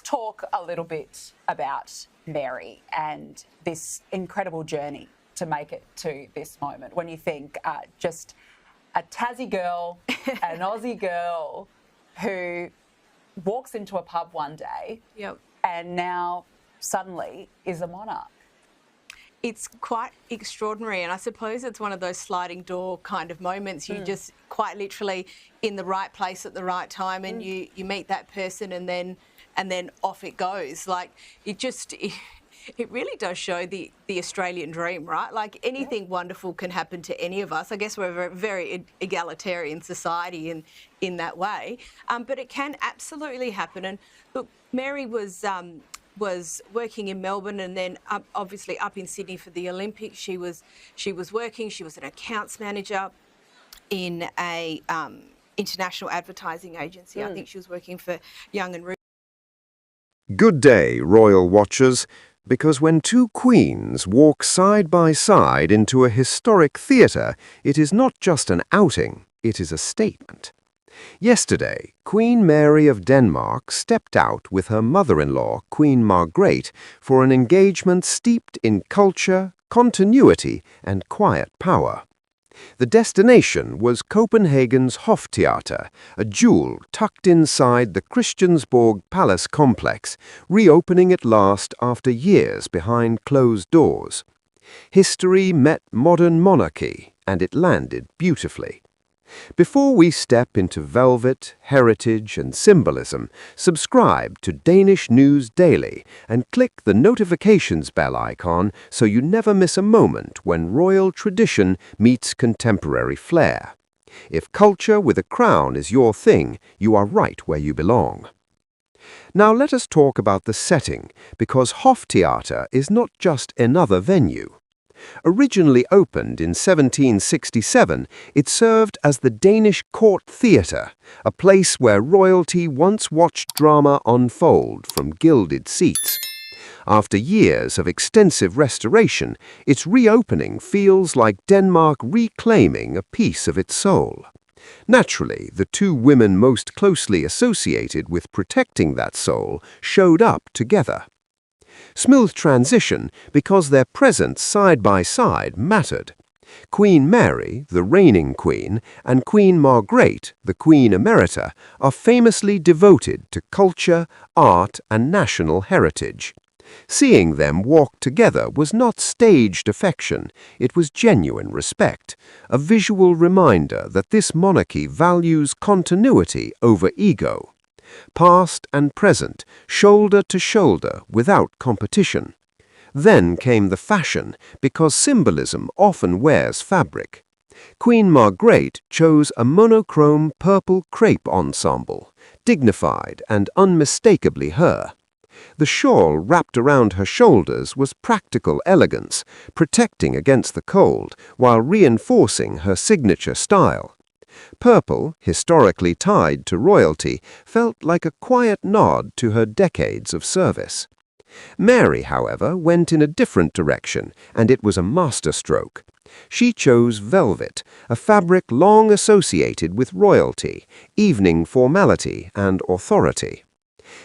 talk a little bit about Mary and this incredible journey to make it to this moment. When you think just a Tassie girl, an Aussie girl who walks into a pub one day and now suddenly is a monarch. It's quite extraordinary, and I suppose it's one of those sliding door kind of moments. You just quite literally in the right place at the right time, and you meet that person, and then off it goes. Like it really does show the Australian dream, right? Like anything wonderful can happen to any of us. I guess we're a very egalitarian society in that way, but it can absolutely happen. And look, Mary was working in Melbourne and then obviously up in Sydney for the Olympics. She was working. She was an accounts manager in a international advertising agency. I think she was working for Young and Roots. Good day, royal watchers, because when two queens walk side by side into a historic theatre, it is not just an outing, it is a statement. Yesterday, Queen Mary of Denmark stepped out with her mother-in-law, Queen Margrethe, for an engagement steeped in culture, continuity, and quiet power. The destination was Copenhagen's Hoftheater, a jewel tucked inside the Christiansborg Palace complex, reopening at last after years behind closed doors. History met modern monarchy, and it landed beautifully. Before we step into velvet, heritage, and symbolism, subscribe to Danish News Daily and click the notifications bell icon so you never miss a moment when royal tradition meets contemporary flair. If culture with a crown is your thing, you are right where you belong. Now let us talk about the setting, because Hoftheater is not just another venue. Originally opened in 1767, it served as the Danish court theatre, a place where royalty once watched drama unfold from gilded seats. After years of extensive restoration, its reopening feels like Denmark reclaiming a piece of its soul. Naturally, the two women most closely associated with protecting that soul showed up together. Smooth transition because their presence side by side mattered. Queen Mary, the reigning queen, and Queen Margrethe, the Queen Emerita, are famously devoted to culture, art, and national heritage. Seeing them walk together was not staged affection, it was genuine respect, a visual reminder that this monarchy values continuity over ego. Past and present, shoulder to shoulder, without competition. Then came the fashion, because symbolism often wears fabric. Queen Margrethe chose a monochrome purple crepe ensemble, dignified and unmistakably her. The shawl wrapped around her shoulders was practical elegance, protecting against the cold while reinforcing her signature style. Purple, historically tied to royalty, felt like a quiet nod to her decades of service. Mary, however, went in a different direction, and it was a masterstroke. She chose velvet, a fabric long associated with royalty, evening formality, and authority.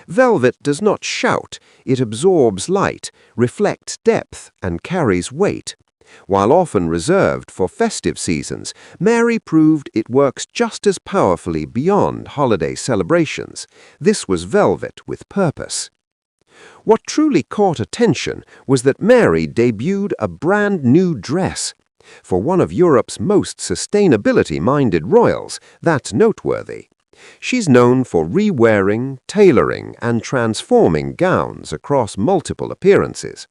Velvet does not shout, it absorbs light, reflects depth, and carries weight. While often reserved for festive seasons, Mary proved it works just as powerfully beyond holiday celebrations. This was velvet with purpose. What truly caught attention was that Mary debuted a brand new dress. For one of Europe's most sustainability-minded royals, that's noteworthy. She's known for re-wearing, tailoring, and transforming gowns across multiple appearances.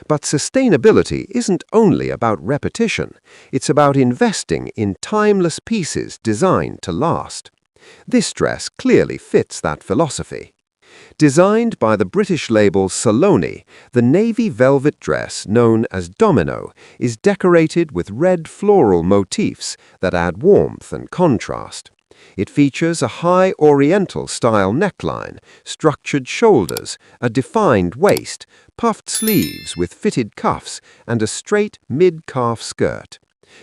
But sustainability isn't only about repetition, it's about investing in timeless pieces designed to last. This dress clearly fits that philosophy. Designed by the British label Saloni, the navy velvet dress known as Domino is decorated with red floral motifs that add warmth and contrast. It features a high Oriental-style neckline, structured shoulders, a defined waist, puffed sleeves with fitted cuffs, and a straight mid-calf skirt.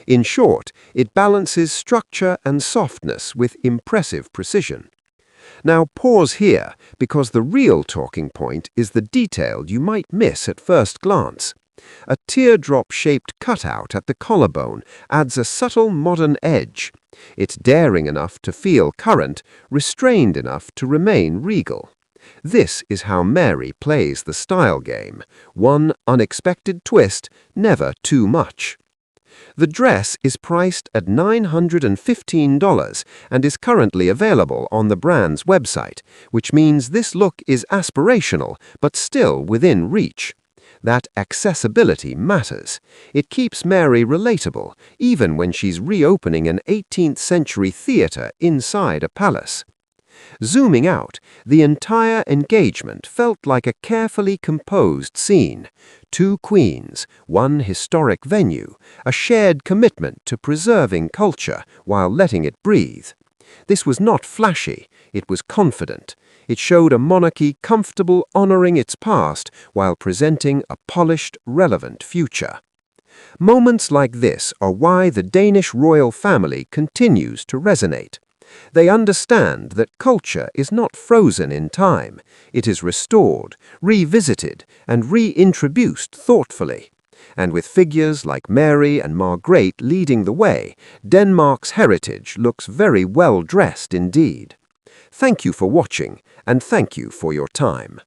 In short, it balances structure and softness with impressive precision. Now pause here, because the real talking point is the detail you might miss at first glance. A teardrop-shaped cutout at the collarbone adds a subtle modern edge. It's daring enough to feel current, restrained enough to remain regal. This is how Mary plays the style game. One unexpected twist, never too much. The dress is priced at $915 and is currently available on the brand's website, which means this look is aspirational but still within reach. That accessibility matters. It keeps Mary relatable, even when she's reopening an 18th century theatre inside a palace. Zooming out, the entire engagement felt like a carefully composed scene. Two queens, one historic venue, a shared commitment to preserving culture while letting it breathe. This was not flashy, it was confident. It showed a monarchy comfortable honoring its past while presenting a polished, relevant future. Moments like this are why the Danish royal family continues to resonate. They understand that culture is not frozen in time. It is restored, revisited, and reintroduced thoughtfully. And with figures like Mary and Margarett leading the way, Denmark's heritage looks very well dressed indeed. Thank you for watching, and thank you for your time.